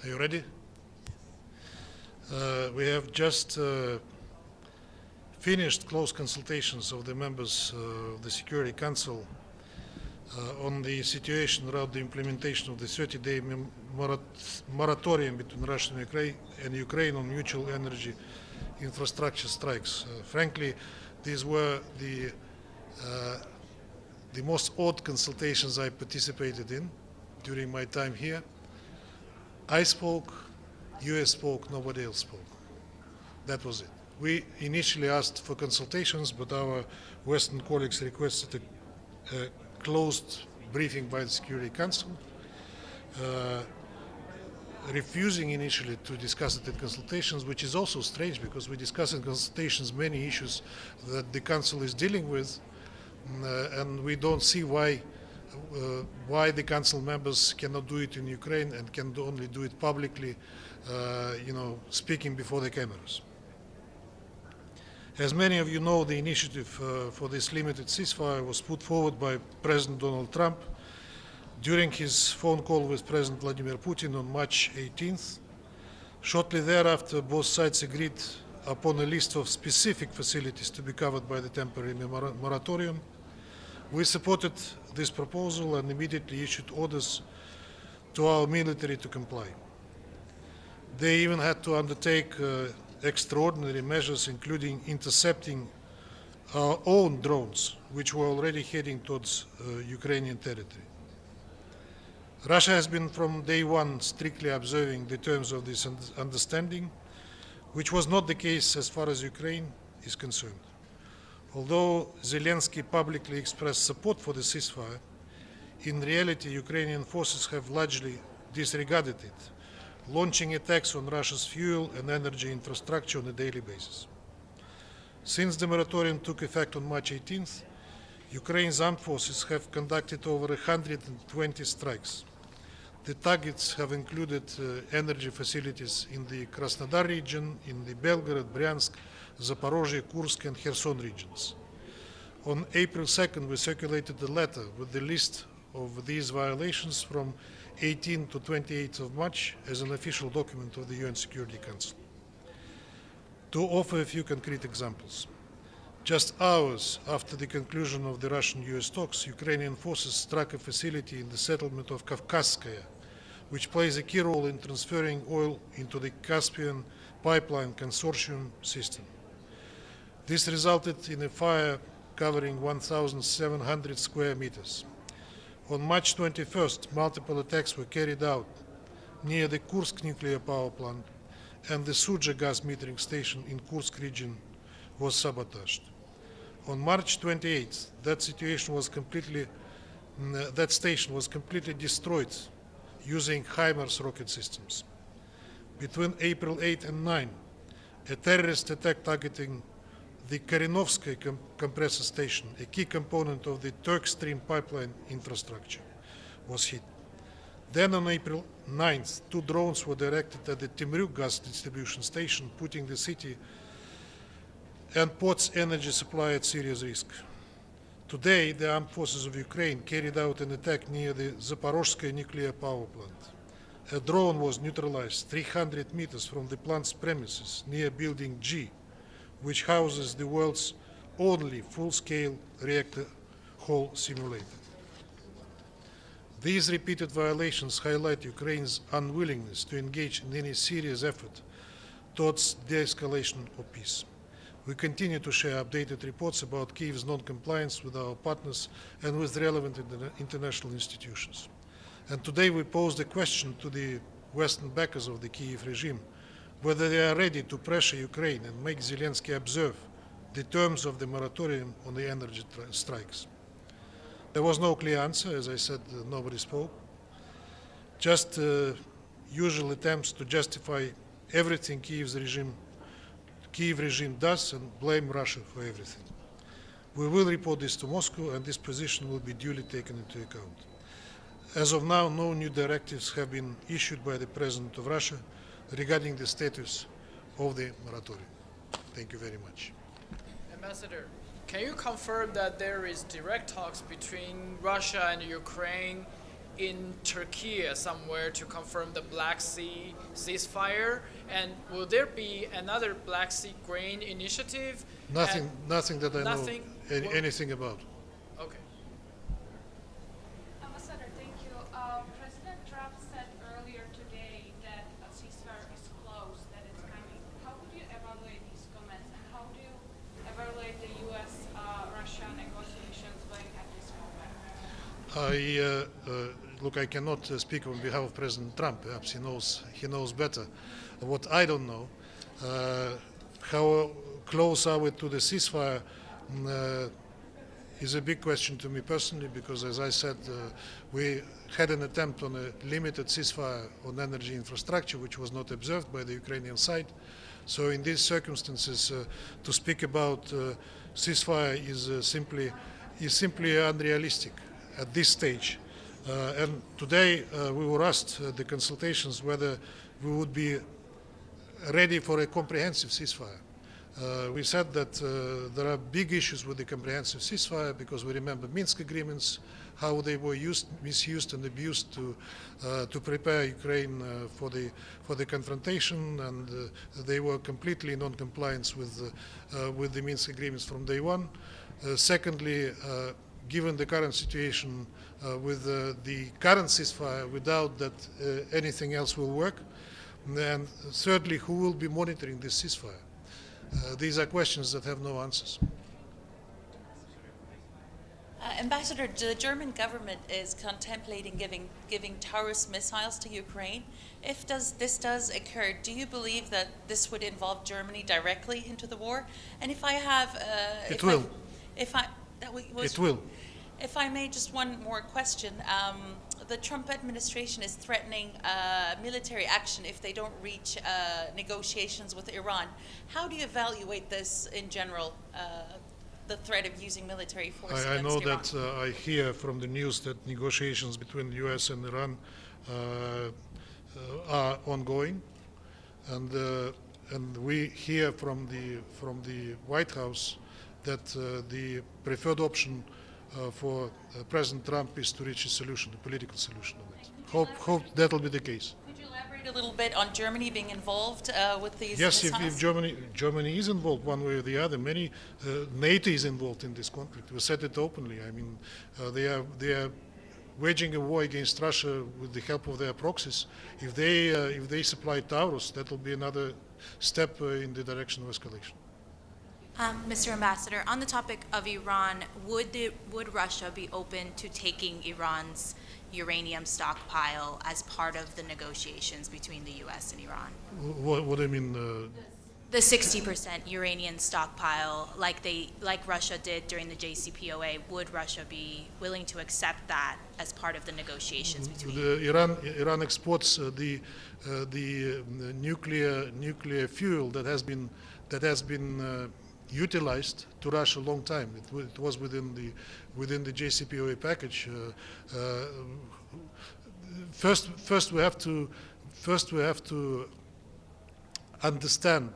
Are you ready? We have just finished close consultations of the members of the Security Council on the situation around the implementation of the 30-day moratorium between Russia and Ukraine on mutual energy infrastructure strikes. Frankly, these were the most odd consultations I participated in during my time here. I spoke, US spoke, nobody else spoke. That was it. We initially asked for consultations, but our Western colleagues requested a closed briefing by the Security Council, refusing initially to discuss it in consultations, which is also strange because we discuss in consultations many issues that the Council is dealing with, and we don't see why the Council members cannot do it in Ukraine and can only do it publicly, speaking before the cameras. As many of you know, the initiative for this limited ceasefire was put forward by President Donald Trump during his phone call with President Vladimir Putin on March 18th. Shortly thereafter, both sides agreed upon a list of specific facilities to be covered by the temporary moratorium. We supported this proposal and immediately issued orders to our military to comply. They even had to undertake extraordinary measures, including intercepting our own drones, which were already heading towards Ukrainian territory. Russia has been from day one strictly observing the terms of this understanding, which was not the case as far as Ukraine is concerned. Although Zelensky publicly expressed support for the ceasefire, in reality Ukrainian forces have largely disregarded it, launching attacks on Russia's fuel and energy infrastructure on a daily basis. Since the moratorium took effect on March 18th, Ukraine's armed forces have conducted over 120 strikes. The targets have included energy facilities in the Krasnodar region, in the Belgorod, Bryansk, Zaporozhye, Kursk and Kherson regions. On April 2nd, we circulated a letter with the list of these violations from 18 to 28th of March as an official document of the UN Security Council. To offer a few concrete examples. Just hours after the conclusion of the Russian-US talks, Ukrainian forces struck a facility in the settlement of Kavkazskaya, which plays a key role in transferring oil into the Caspian pipeline consortium system. This resulted in a fire covering 1,700 square meters. On March 21st, multiple attacks were carried out near the Kursk nuclear power plant, and the Sudzha gas metering station in Kursk region was sabotaged. On March 28th, that station was completely destroyed using HIMARS rocket systems. Between April 8 and 9, a terrorist attack targeting the Karinovskaya compressor station, a key component of the Turk Stream pipeline infrastructure, was hit. Then on April 9th, 2 drones were directed at the Temryuk gas distribution station, putting the city and port's energy supply at serious risk. Today, the armed forces of Ukraine carried out an attack near the Zaporozhye nuclear power plant. A drone was neutralized 300 meters from the plant's premises near Building G, which houses the world's only full-scale reactor Hall simulator. These repeated violations highlight Ukraine's unwillingness to engage in any serious effort towards de-escalation or peace. We continue to share updated reports about Kyiv's non-compliance with our partners and with relevant international institutions. And today we posed a question to the Western backers of the Kyiv regime, whether they are ready to pressure Ukraine and make Zelensky observe the terms of the moratorium on the energy strikes. There was no clear answer. As I said, nobody spoke. Just usual attempts to justify everything Kyiv regime does and blame Russia for everything. We will report this to Moscow, and this position will be duly taken into account. As of now, no new directives have been issued by the President of Russia regarding the status of the moratorium. Thank you very much. Ambassador, can you confirm that there is direct talks between Russia and Ukraine in Turkey somewhere to confirm the Black Sea ceasefire? And will there be another Black Sea grain initiative? Nothing that I Nothing? know anything about. Okay. Ambassador, thank you. President Trump said earlier today that a ceasefire is close, that it's coming. How would you evaluate these comments, and how do you evaluate the U.S.-Russia negotiations going at this moment? Look, I cannot speak on behalf of President Trump. Perhaps he knows better. What I don't know, how close are we to the ceasefire, is a big question to me personally, because as I said, we had an attempt on a limited ceasefire on energy infrastructure, which was not observed by the Ukrainian side. So in these circumstances, to speak about ceasefire is simply unrealistic at this stage. And today we were asked the consultations whether we would be ready for a comprehensive ceasefire. We said that there are big issues with the comprehensive ceasefire, because we remember Minsk agreements, how they were misused and abused to prepare Ukraine for the confrontation, and they were completely in non-compliance with the Minsk agreements from day one. Secondly, given the current situation with the current ceasefire, we doubt that anything else will work. And thirdly, who will be monitoring this ceasefire? These are questions that have no answers. Ambassador, the German government is contemplating giving Taurus missiles to Ukraine. If this does occur, do you believe that this would involve Germany directly into the war? And if I have, it will. It will. If I may, just one more question. The Trump administration is threatening military action if they don't reach negotiations with Iran. How do you evaluate this in general, the threat of using military force against Iran? I know that I hear from the news that negotiations between the U.S. and Iran are ongoing, and we hear from the White House that the preferred option for President Trump is to reach a solution, a political solution on it. Hope that will be the case. Could you elaborate a little bit on Germany being involved with these Yes, missiles? if Germany is involved one way or the other, NATO is involved in this conflict. We said it openly. I mean, they are waging a war against Russia with the help of their proxies. If they supply Taurus, that will be another step in the direction of escalation. Mr. Ambassador, on the topic of Iran, would Russia be open to taking Iran's uranium stockpile as part of the negotiations between the U.S. and Iran? What do you mean? The 60% uranium stockpile, like Russia did during the JCPOA, would Russia be willing to accept that as part of the negotiations between? Iran exports the nuclear fuel that has been utilized to Russia a long time. It was within the JCPOA package. First we have to understand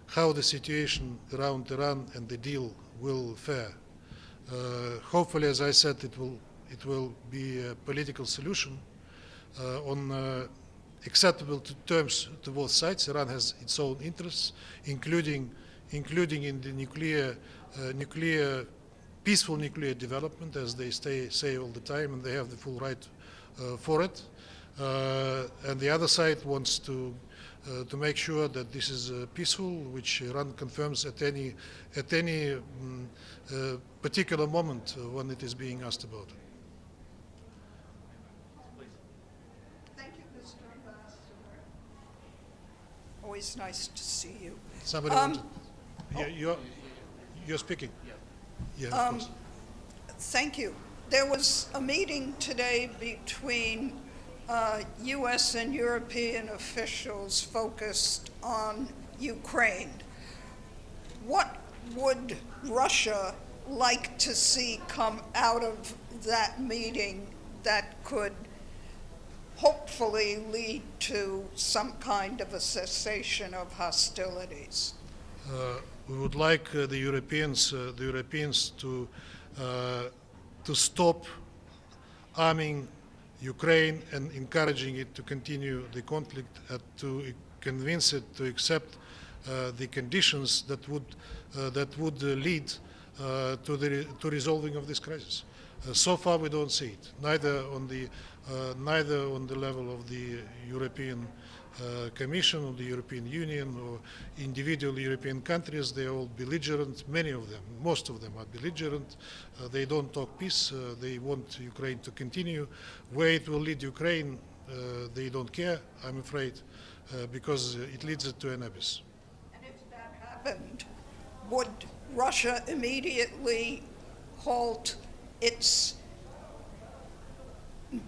how the situation around Iran and the deal will fare. Hopefully, as I said, it will be a political solution on acceptable terms to both sides. Iran has its own interests, including in the peaceful nuclear development, as they say all the time, and they have the full right for it. And the other side wants to make sure that this is peaceful, which Iran confirms at any particular moment when it is being asked about. Thank you, Mr. Ambassador. Always nice to see you. Somebody wanted. Yeah, you're speaking. Yeah, of course. Thank you. There was a meeting today between U.S. and European officials focused on Ukraine. What would Russia like to see come out of that meeting that could hopefully lead to some kind of a cessation of hostilities? We would like the Europeans to stop arming Ukraine and encouraging it to continue the conflict and to convince it to accept the conditions that would lead to resolving of this crisis. So far, we don't see it, neither on the level of the European Commission or the European Union or individual European countries. They are all belligerent. Many of them, most of them are belligerent. They don't talk peace. They want Ukraine to continue. Where it will lead Ukraine, they don't care, I'm afraid, because it leads it to an abyss. And if that happened, would Russia immediately halt its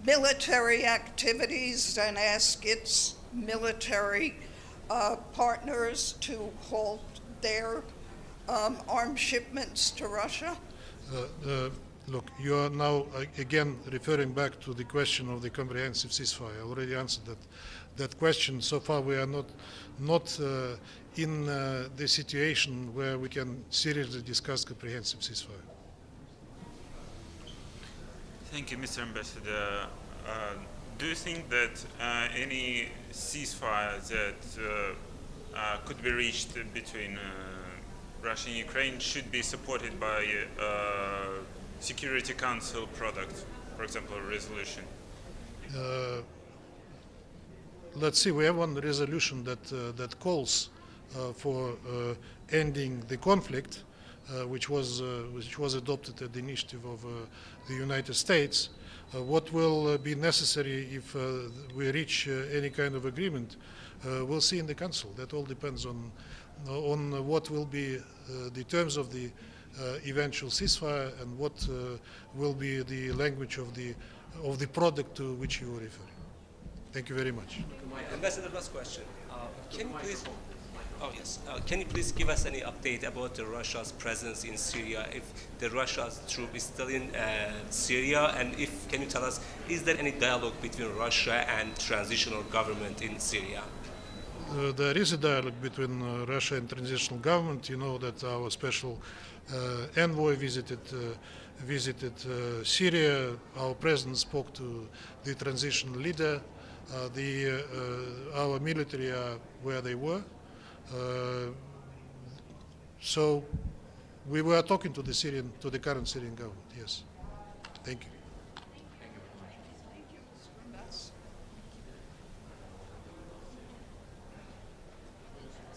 military activities and ask its military partners to halt their arms shipments to Russia? Look, you are now again referring back to the question of the comprehensive ceasefire. I already answered that question. So far, we are not in the situation where we can seriously discuss comprehensive ceasefire. Thank you, Mr. Ambassador. Do you think that any ceasefire that could be reached between Russia and Ukraine should be supported by Security Council product, for example, a resolution? Let's see. We have one resolution that calls for ending the conflict, which was adopted at the initiative of the United States. What will be necessary if we reach any kind of agreement, we'll see in the Council. That all depends on what will be the terms of the eventual ceasefire and what will be the language of the product to which you are referring. Thank you very much. Ambassador, last question. Can you please give us any update about Russia's presence in Syria? If the Russia's troop is still in Syria, and can you tell us, is there any dialogue between Russia and transitional government in Syria? There is a dialogue between Russia and transitional government. You know that our special envoy visited Syria. Our president spoke to the transitional leader. Our military are where they were. So we were talking to the current Syrian government. Yes. Thank you.